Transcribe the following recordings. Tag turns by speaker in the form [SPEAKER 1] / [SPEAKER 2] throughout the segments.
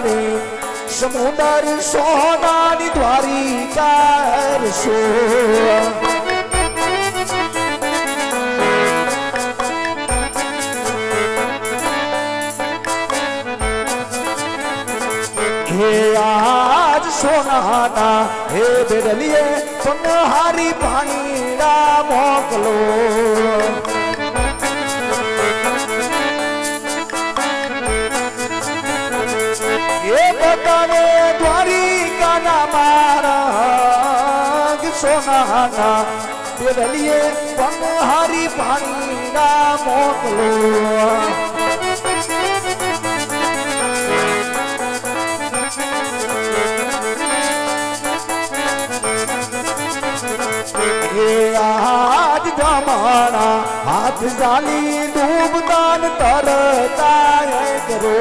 [SPEAKER 1] રે સમુદર સોનાની દ્વારિકા સો હે આજ સોનાના હે બેડલીએ પનહારી પાણીડા મોકલો એ બતાવે દ્વારિકાના મારા સોનાના બેડલીએ પનહારી પાણીડા મોકલો આજ જમાના હાથ જાલી ડૂબદાન તરતા કરો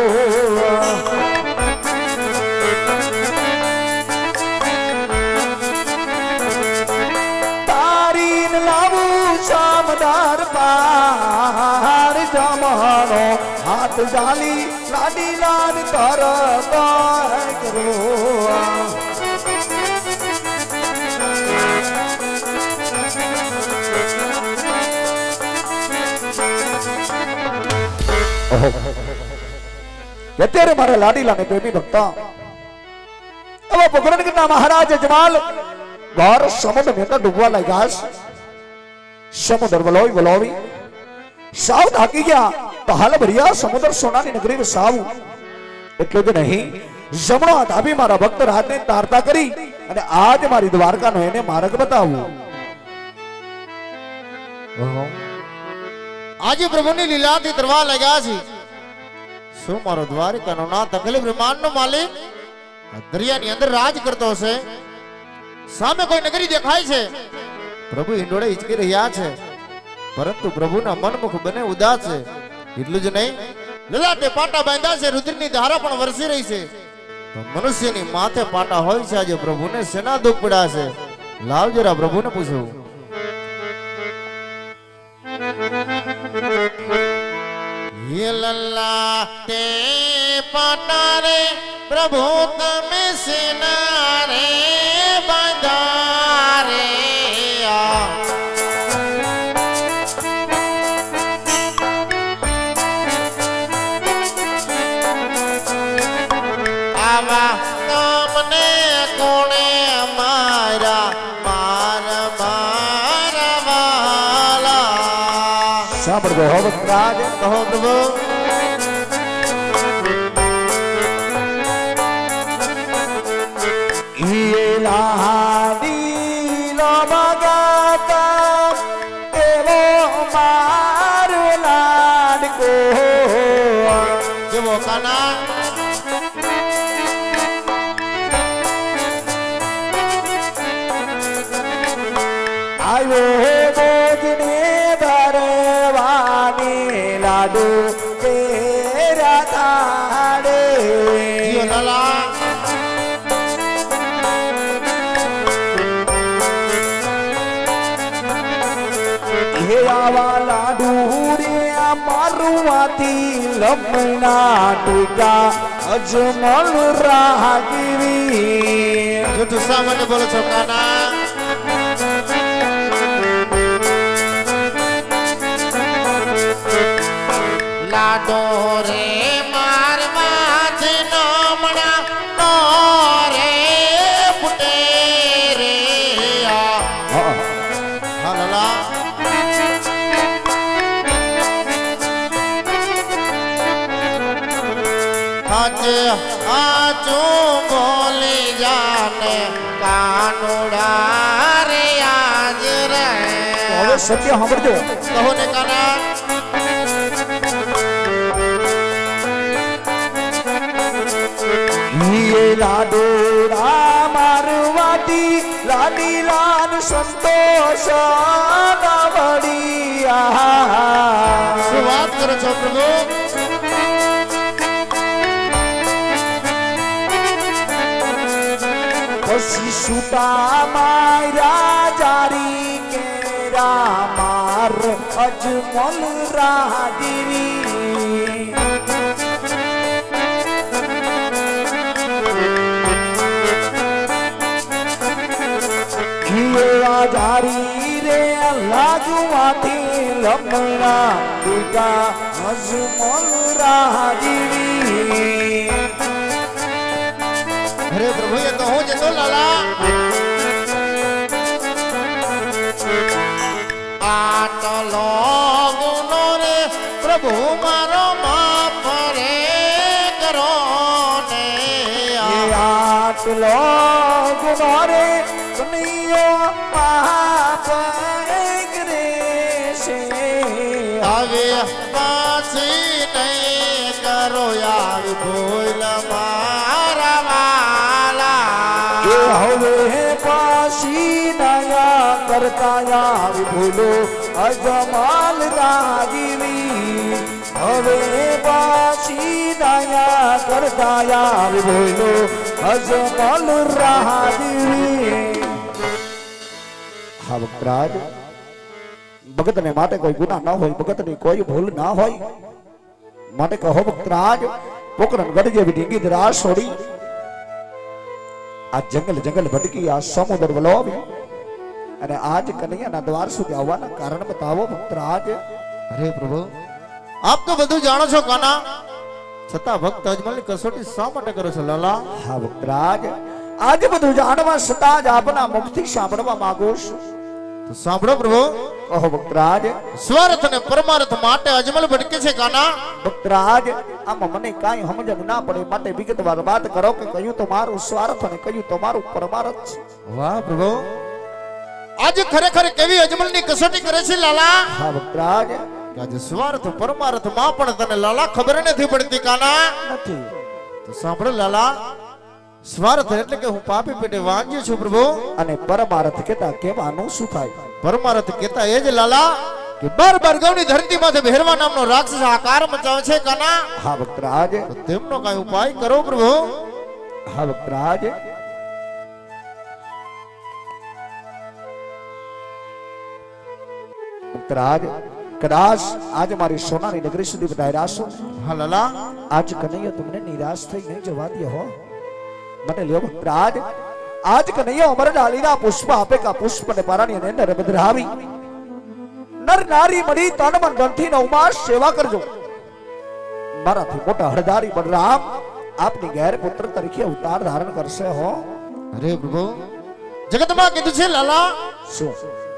[SPEAKER 1] તારીન લાવું શામદાર પાર જમાનો હાથ જાલી લાડી લાડ તરતા કરો અત્યારે મારા લાડીલાને પ્રેમી ભક્તા હવે ભગવાનના મહારાજ જમાલ ઘર સમુદ્ર મેં ડૂબવા લાગ્યા સમુદ્ર વલોવી સાવ થાકી ગયા તો હાલ ભર્યા સમુદ્ર સોનાની નગરી સાવ એટલું જ નહીં જમણો હાથ આપી મારા ભક્ત રાતને તારતા કરી અને આજ મારી દ્વારકાનો એને માર્ગ બતાવવું
[SPEAKER 2] આજે પ્રભુની લીલાથી તરવા લાગ્યા છે શું મારો દ્વારિકાનો નાથ અખિલ બ્રહ્માંડનો માલિક દરિયાની અંદર રાજ કરતો હશે સામે કોઈ નગરી દેખાય છે પ્રભુ હિંડોળે હિચકી રહ્યા છે પરંતુ પ્રભુના મનમુખ બને ઉદાસ છે એટલું જ નહીં લલાટે પાટા બાંધ્યા છે રુદ્રની ધારા પણ વરસી રહી છે તો મનુષ્યની માથે પાટા હોય છે આજે પ્રભુને સેના દુઃખ પડ્યા છે લાવ જરા પ્રભુને પૂછું ये लल्ला ते पटारे प्रभु तमे सिनारे बंधारे आवा तमने कोणे मारा मार मार वाला
[SPEAKER 1] સાંભળ ગો રાજ
[SPEAKER 2] કહો પ્રભુ
[SPEAKER 1] લાડીલો મગાતા એવો મારો લાડકો
[SPEAKER 2] કેવો કાના
[SPEAKER 1] આવ્યો બોજને ભરવાની લાડુ તેરા તાડે
[SPEAKER 2] લાલા
[SPEAKER 1] હે આવા લાડુ રે મારવાથી લમણા ટીકા અજમલ રાગીરી
[SPEAKER 2] જૂઠું સામાન્ય બોલો છો કાના લાડો રે મારવાથી નમણા નો રે ફૂટે રે હા લાલા આજે આચું બોલી જાને કાનુડા રે આજ રે
[SPEAKER 1] હવે સત્ય સાંભળજો
[SPEAKER 2] કહો ને કાના
[SPEAKER 1] લાડોડા મારવાથી લાડી લાલ સંતોષ વડિયા
[SPEAKER 2] શું વાત કરો છો પ્રભુ
[SPEAKER 1] પછી સુતા મારા જારી કેરા માર અજમલ રાજીવી આવવાથી લમણા દીકા અજમલ રાજીવી
[SPEAKER 2] અરે પ્રભુ એ તો હું જતો લાલા આટલો ગુનો રે પ્રભુ મારો માફ રે કરો ને
[SPEAKER 1] આટલો ગુનો રે કનૈયો પાપ કરે છે
[SPEAKER 2] હવે પાછી નહીં કરો યાર ભૂલ મારા વાલા
[SPEAKER 1] એ હવે પાછી નયા કરતા યાર ભૂલો અજમાલ રાજીવી હવે પાછી નયા કરતા યાર ભૂલો અજમાલ રાજીવી હા વક્તરાજ ભગતને માટે કોઈ ગુના ન હોય ભગતની કોઈ ભૂલ ના હોય માટે કહો વક્તરાજ પોકરણ ગઢ જેવી ઢીંગી દ્રાસ છોડી આ જંગલ જંગલ ભટકી આ સમુદ્ર વલોવી અને આજ કનૈયાના દ્વાર સુધી આવવાના કારણ બતાવો ભક્તરાજ
[SPEAKER 2] અરે પ્રભુ આપ તો બધું જાણો છો કાના છતાં ભક્ત અજમલની કસોટી શા માટે કરો છો લાલા
[SPEAKER 1] હા ભક્તરાજ આજે બધું જાણવા છતાં જ આપના મુખથી સાંભળવા માંગુ છું
[SPEAKER 2] તો સાંભળો પ્રભુ
[SPEAKER 1] કહો ભક્તરાજ
[SPEAKER 2] સ્વાર્થ અને પરમાર્થ માટે અજમલ ભટકે છે કાના
[SPEAKER 1] ભક્તરાજ આમાં મને કાંઈ સમજણ ના પડે માટે વિગતવાર વાત કરો કે કયું તમારું સ્વાર્થ અને કયું તમારું પરમાર્થ છે
[SPEAKER 2] વાહ પ્રભુ આજે ખરેખર કેવી અજમલની કસોટી કરે છે લાલા
[SPEAKER 1] હા ભક્તરાજ
[SPEAKER 2] કે આજે સ્વાર્થ પરમાર્થ માં પણ તને લાલા ખબર નથી પડતી કાના
[SPEAKER 1] નથી
[SPEAKER 2] તો સાંભળો લાલા સ્વાર્થ એટલે કે હું પાપી પેટે વાંચ્યો છું પ્રભુ
[SPEAKER 1] અને પરમાર્થ કેતા કેવાનું શું થાય
[SPEAKER 2] પરમાર્થ કેતા એ જ લાલા કે બાર ગૌની ધરતી માથે ભેરવા નામનો રાક્ષસ આકાર મચાવે છે કાના
[SPEAKER 1] હા ભક્તરાજ
[SPEAKER 2] તો તેમનો કઈ ઉપાય કરો પ્રભુ
[SPEAKER 1] હા ભક્તરાજ ભક્તરાજ કદાચ આજ મારી સોનાની નગરી સુધી બધાય છો
[SPEAKER 2] હા લાલા
[SPEAKER 1] આજ કનૈયો તમને નિરાશ થઈ નહીં જવા દે હો મને લ્યો ભક્તરાજ આજ કનૈયો અમર ડાલીના પુષ્પ આપે કા પુષ્પ ને પારાની અંદર બદરાવી નર નારી મળી તન મન ધનથી નવમાસ સેવા કરજો મારાથી મોટા હરદારી બલરામ આપની ઘેર પુત્ર તરીકે અવતાર ધારણ કરશે હો
[SPEAKER 2] અરે પ્રભુ જગતમાં કીધું છે લાલા
[SPEAKER 1] શું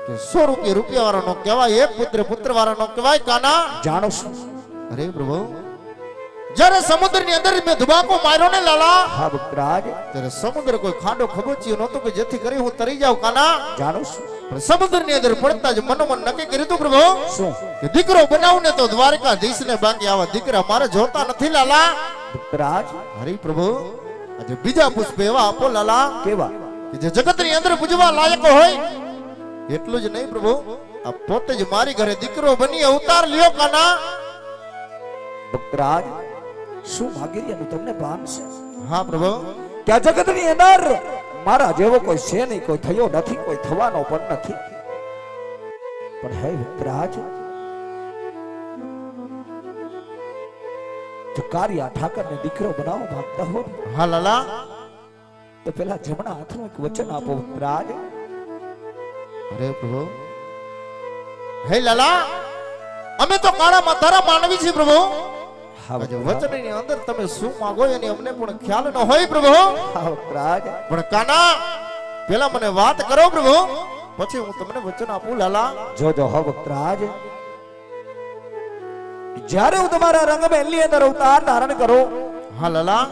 [SPEAKER 2] કે 100 રૂપિયા વાળાનો કહેવાય એક પુત્ર વાળાનો કહેવાય કાના
[SPEAKER 1] જાણો છું
[SPEAKER 2] અરે પ્રભુ જ્યારે સમુદ્રની અંદર મેં ધુબાકો માર્યો ને લાલા
[SPEAKER 1] હા ભક્તરાજ
[SPEAKER 2] ત્યારે સમુદ્ર કોઈ ખાડો ખબોચ્યો નહોતો કે જેથી કરી હું તરી જાઉં કાના
[SPEAKER 1] જાણો છું
[SPEAKER 2] પણ સમુદ્રની અંદર પડતા જ મનોમન નક્કી કર્યું હતું પ્રભુ
[SPEAKER 1] શું
[SPEAKER 2] કે દીકરો બનાવું ને તો દ્વારકાધીશને બાકી આવા દીકરા મારે જોતા નથી લાલા
[SPEAKER 1] ભક્તરાજ
[SPEAKER 2] હરિ પ્રભુ આજે બીજા પુષ્પ એવા આપો લાલા
[SPEAKER 1] કેવા
[SPEAKER 2] કે જે જગતની અંદર પૂજવા લાયક હોય એટલું જ નહીં પ્રભુ આ પોતે જ મારી ઘરે દીકરો બની અવતાર લ્યો કાના
[SPEAKER 1] ભક્તરાજ શું ભાગીરિયાનું તમને ભાન છે
[SPEAKER 2] હા પ્રભુ
[SPEAKER 1] કે આ જગતની અંદર મારા જેવો કોઈ છે નહીં કોઈ થયો નથી કોઈ થવાનો પણ નથી પણ હે ભક્તરાજ જો કારિયા ઠાકરને દીકરો બનાવવા માંગતા હો
[SPEAKER 2] હા લાલા
[SPEAKER 1] તો પેલા જમણા હાથનું એક વચન આપો ભક્તરાજ
[SPEAKER 2] અરે પ્રભુ હે લાલા અમે તો કાળા માતારા માનવી છીએ પ્રભુ
[SPEAKER 1] હા
[SPEAKER 2] આજે વચનની અંદર તમે શું માંગો એની અમને પણ ખ્યાલ ન હોય પ્રભુ
[SPEAKER 1] હા ભક્તરાજ
[SPEAKER 2] પણ કાના પેલા મને વાત કરો પ્રભુ પછી હું તમને વચન આપું લાલા
[SPEAKER 1] જોજો હો ભક્તરાજ જ્યારે હું તમારા રંગ મહેલની અંદર અવતાર ધારણ કરો
[SPEAKER 2] હા લાલા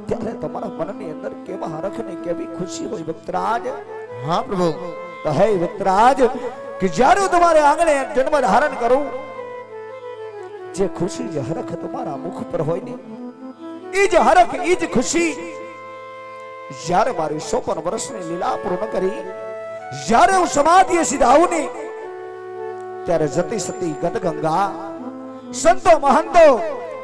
[SPEAKER 1] ત્યારે તમારા મનની અંદર કેવા હરખ ને કેવી ખુશી હોય ભક્તરાજ
[SPEAKER 2] હા પ્રભુ
[SPEAKER 1] તો હે ભક્તરાજ કે જ્યારે હું તમારે આંગણે જન્મ ધારણ કરું જે ખુશી જે હરખ તમારા મુખ પર હોય ને એ જ હરખ એ જ ખુશી જ્યારે મારી 54 વર્ષની લીલા પૂર્ણ કરી જ્યારે હું સમાધિએ સીધાવું ને ત્યારે જતી સતી ગદગંગા સંતો મહંતો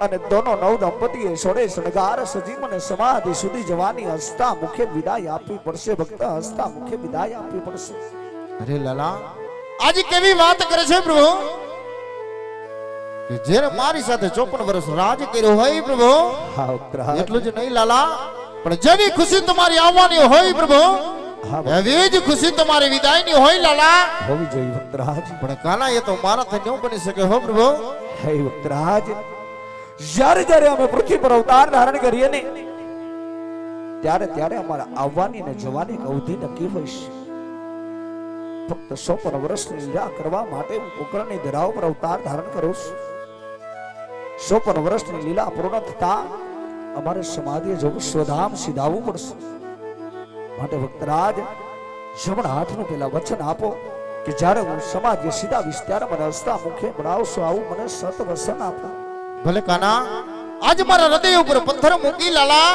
[SPEAKER 1] અને દોનો નવ દંપતીએ સોળે શણગાર સજી મને સમાધિ સુધી જવાની હસતા મુખે વિદાય આપવી પડશે ભક્ત હસતા મુખે વિદાય આપવી પડશે
[SPEAKER 2] અરે લાલા આજે કેવી વાત કરે છે પ્રભુ કે જેને મારી સાથે 54 વર્ષ રાજ કર્યો હોય પ્રભુ
[SPEAKER 1] હા ભક્તરાજ
[SPEAKER 2] એટલું જ નહીં લાલા પણ જેની ખુશી તમારી આવવાની હોય પ્રભુ
[SPEAKER 1] હા
[SPEAKER 2] એવી જ ખુશી તમારી વિદાયની હોય લાલા.
[SPEAKER 1] હોવી જોઈએ વક્તરાજ.
[SPEAKER 2] પણ કાના એ તો મારાથી ન બની શકે હો પ્રભુ.
[SPEAKER 1] હે વક્તરાજ, જ્યારે જ્યારે અમે પૃથ્વી પર અવતાર ધારણ કરીએ ને ત્યારે ત્યારે અમારા આવવાની ને જવાની અવધિ નક્કી હોય છે. ફક્ત 100 વર્ષની લીલા કરવા માટે હું પોકરણની ધરા ઉપર અવતાર ધારણ કરું છું. 100 વર્ષની લીલા પૂર્ણ થતા અમારે સમાધિએ જવું, સ્વધામ સીધાવવું પડશે. માટે વક્તરાજ, જમણા હાથનું પેલા વચન આપો કે જ્યારે હું સમાધિએ સીધાવીશ ત્યારે મને હસતા મુખે બનાવશો, આવું મને સત વચન આપો.
[SPEAKER 2] ભલે કાના, આજ મારા હૃદય ઉપર પથ્થર મૂકી લાલા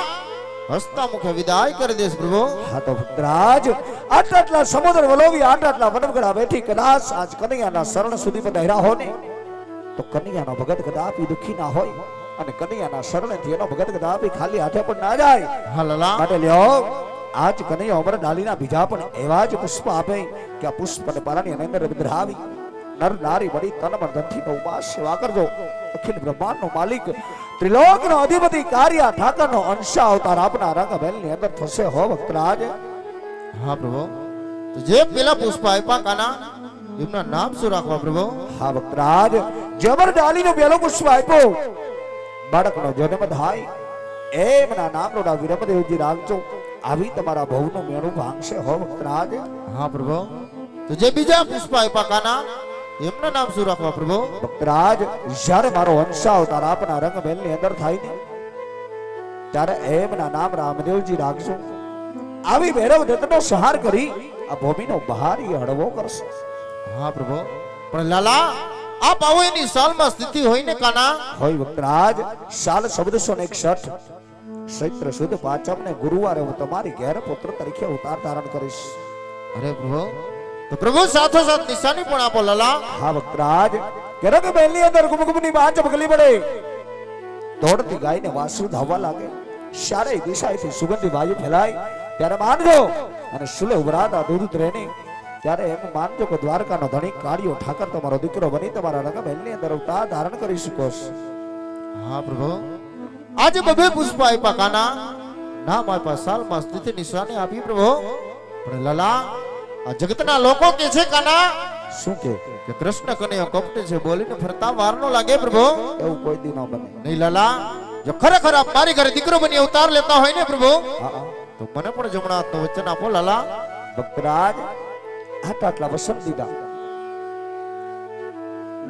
[SPEAKER 2] હસતા મુખે વિદાય કરી દેશ પ્રભુ.
[SPEAKER 1] હા તો વક્તરાજ, આટલા સમુદ્ર વલોવી આટલા વનવગડા બેઠી કદાચ આજ કનૈયાના શરણ સુધી પધાર્યા હો ને તો કનૈયાનો ભગત કદાપી દુખી ના હોય અને કનૈયાના શરણેથી એનો ભગત કદાપી ખાલી હાથે પણ ના જાય.
[SPEAKER 2] હા લાલા.
[SPEAKER 1] માટે લ્યો, આજ કનૈયા અમર ડાલીના બીજા પણ એવા જ પુષ્પ આપે કે આ પુષ્પ અને પારાની અંદર બિરાવી નર નારી બળી તન મન ધનથી નો ઉપાસ સેવા કરજો. અખિલ બ્રહ્માંડનો માલિક, ત્રિલોકનો અધિપતિ, કાર્ય ઠાકરનો અંશા અવતાર આપના રંગ મહેલની અંદર થશે હો વક્તરાજ.
[SPEAKER 2] હા પ્રભુ. તો જે પેલા પુષ્પ આપ્યા કાના એમના નામ શું રાખવા પ્રભુ?
[SPEAKER 1] હા વક્તરાજ, જબર ડાલીનો પેલો પુષ્પ આપ્યો, બાળકનો જન્મ થાય એમના નામનો ના વિરમદેવજી રાખજો. આવી તમારા ભવનું મેણું ભાંગશે હો વક્તરાજ.
[SPEAKER 2] હા પ્રભુ. તો જે બીજા પુષ્પ આપ્યા કાના એમના નામ શું રાખવા પ્રભુ?
[SPEAKER 1] વક્તરાજ, જ્યારે મારો અંશા અવતાર આપના રંગ મહેલની અંદર થાય ને ત્યારે એમના નામ રામદેવજી રાખજો. આવી ભૈરવ દત્તનો સંહાર કરી આ ભૂમિનો બહારી હળવો કરશે.
[SPEAKER 2] હા પ્રભુ. પણ લાલા, આપ આવો એની સાલમાં સ્થિતિ હોય ને કાના?
[SPEAKER 1] હોય વક્તરાજ. સાલ 1461 ચૈત્ર સુદ પાંચમ ને ગુરુવારે હું તમારી ઘેર પુત્ર તરીકે અવતાર ધારણ કરીશ.
[SPEAKER 2] અરે પ્રભુ, તો પ્રભુ સાથોસાથ નિશાની પણ આપો લાલા.
[SPEAKER 1] હા વક્તરાજ, કે રંગ મહેલની અંદર ગુમગુમની બાંચ પગલી પડે, દોડતી ગાયને વાસુ ધાવવા લાગે, ચારે દિશાએથી સુગંધી વાયુ ફેલાય ત્યારે માનજો, અને સુલે ઉભરાતા દૂધ ટ્રેને ત્યારે એમ માનજો કે દ્વારકાનો ધણી કાળિયો ઠાકર તમારો દીકરો બની તમારા રંગ મહેલની અંદર અવતાર ધારણ કરી શકો છો.
[SPEAKER 2] હા પ્રભુ. આજે બબે પુષ્પ આપ્યા કાના, નામ આપ્યા, સાલમાં સ્થિતિ નિશાની આપી પ્રભુ. પણ લાલા, આ જગતના લોકો કે છે કાના
[SPEAKER 1] શું કે
[SPEAKER 2] કૃષ્ણ કનૈયો કપટી છે, બોલીને ફરતા વાર નો લાગે પ્રભુ.
[SPEAKER 1] એવું કોઈ દી ન બને.
[SPEAKER 2] નહીં લાલા, જો ખરેખર આપ મારી ઘરે દીકરો બની અવતાર લેતા હોય ને પ્રભુ,
[SPEAKER 1] હા
[SPEAKER 2] તો મને પણ જમણા હાથનું વચન આપો લાલા.
[SPEAKER 1] ભક્તરાજ, આટલા વસન દીધા,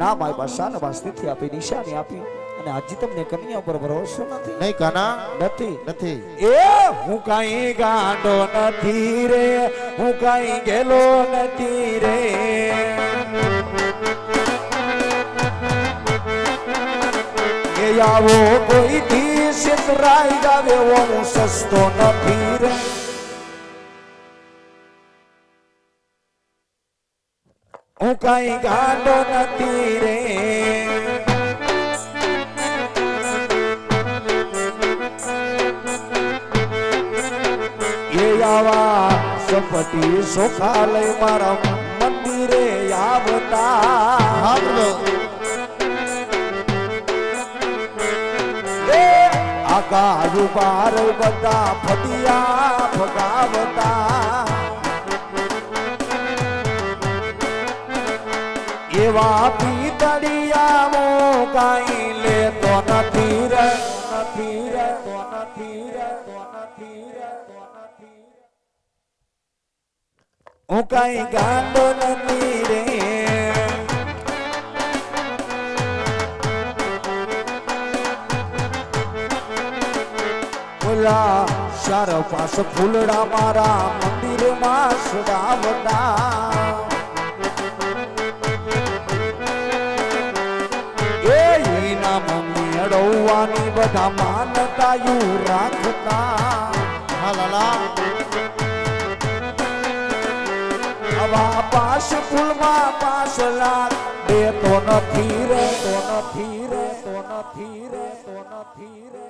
[SPEAKER 1] નામ આપ્યા, શાનમાં સ્થિતિ આપી, નિશાની આપી, અને આજે તમને કન્યા ઉપર ભરોસો નથી?
[SPEAKER 2] નહીં કાના,
[SPEAKER 1] નથી.
[SPEAKER 2] નથી.
[SPEAKER 1] એ હું કાઈ ગાંડો નથી રે, હું કાઈ ગેલો નથી રે, એ આવો કોઈ થી સિંદરાઈ જાવે હું સસ્તો નથી રે. હું કાઈ ગાંડો નથી રે, એ આવા સપટી સુખાલય મારા મંદિરે આવતા.
[SPEAKER 2] હા પ્રભુ.
[SPEAKER 1] આકાશ પાર બધા ફટિયા ફગાવતા, એવા પીતળિયા મો કાઈ લેતો નથી રે, નથી રે, નથી રે, નથી રે, નથી રે. હું કાઈ ગાંડો નથી રે, ઓલા ચાર પાસ ફૂલડા મારા મંદિરમાં સડાવતા, એના મમ્મી અડવાની બધા માનતા યુ રાખતા.
[SPEAKER 2] હા લાલા.
[SPEAKER 1] આવા પાસ ફૂલમાં 5 લાખ દેતો નથી રે, તો નથી રે, તો નથી રે, તો નથી રે.